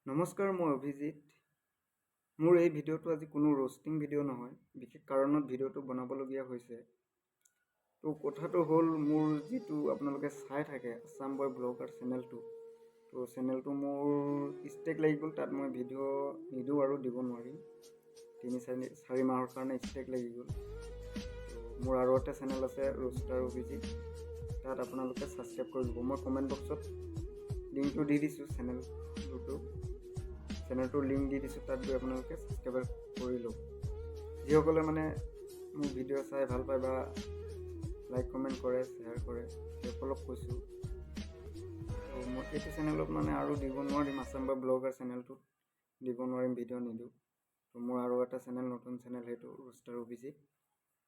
নমস্কাৰ, মই অভিজিত। মোৰ এই ভিডিঅ'টো আজি কোনো ৰোষ্টিং ভিডিঅ' নহয়, বিশেষ কাৰণত ভিডিঅ'টো বনাবলগীয়া হৈছে। তো কথাটো হ'ল, মোৰ যিটো আপোনালোকে চাই থাকে আছাম বয় ব্লগাৰ চেনেলটো, তো চেনেলটো মোৰ ষ্টেক লাগি গ'ল। তাত মই ভিডিঅ' নিদিওঁ আৰু দিব নোৱাৰিম। 3-4 মাহৰ কাৰণে ষ্টেক লাগি গ'ল। তো মোৰ আৰু এটা চেনেল আছে, ৰোষ্টাৰ অভিজিত। তাত আপোনালোকে ছাবস্ক্ৰাইব কৰি দিব। মই কমেণ্ট বক্সত লিংকটো দি দিছোঁ চেনেলটোৰ লিংক দি দিছোঁ। তাত গৈ আপোনালোকে ছাবস্ক্ৰাইব কৰি লওক। যিসকলে মানে মোৰ ভিডিঅ' চাই ভাল পায় বা লাইক কমেণ্ট কৰে, শ্বেয়াৰ কৰে, সেইসকলক কৈছোঁ। ত' মই এইটো চেনেলত মানে আৰু দিব নোৱাৰিম, আছাম বয় ব্লগাৰ চেনেলটোত দিব নোৱাৰিম, ভিডিঅ' নিদিওঁ। ত' মোৰ আৰু এটা চেনেল, নতুন চেনেল, সেইটো ৰোষ্টাৰ অভিজিত।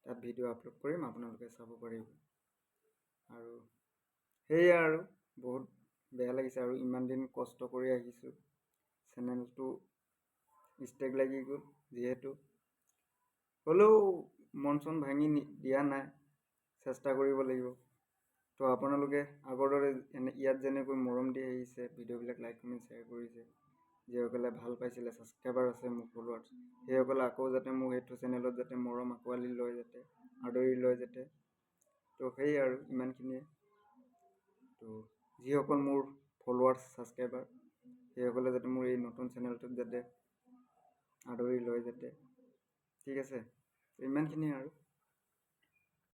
তাত ভিডিঅ' আপলোড কৰিম, আপোনালোকে চাব পাৰিব। আৰু সেয়াই আৰু বহুত বেয়া লাগিছে, আৰু ইমান দিন কষ্ট কৰি আহিছোঁ। চেনেলটো ষ্টেক লাগি গ'ল যিহেতু, হ'লেও মন চন ভাঙি দিয়া নাই, চেষ্টা কৰিব লাগিব। তো আপোনালোকে আগৰ দৰে ইয়াত যেনেকৈ মৰম দি আহিছে, ভিডিঅ'বিলাক লাইক কমেণ্ট শ্বেয়াৰ কৰিছে, যিসকলে ভাল পাইছিলে, ছাবস্ক্ৰাইবাৰ আছে, মোক ফলোৱাৰ্ছ, সেইসকলে আকৌ যাতে মোক সেইটো চেনেলত যাতে মৰম আঁকোৱালি লয়, যাতে আদৰি লয় যাতে। তো সেয়াই আৰু ইমানখিনিয়ে। তো যিসকল মোৰ ফলোৱাৰ্ছ, ছাবস্ক্ৰাইবাৰ, সেইসকলে যাতে মোৰ এই নতুন চেনেলটোত যাতে আদৰি লয় যাতে। ঠিক আছে, ইমানখিনিয়ে আৰু।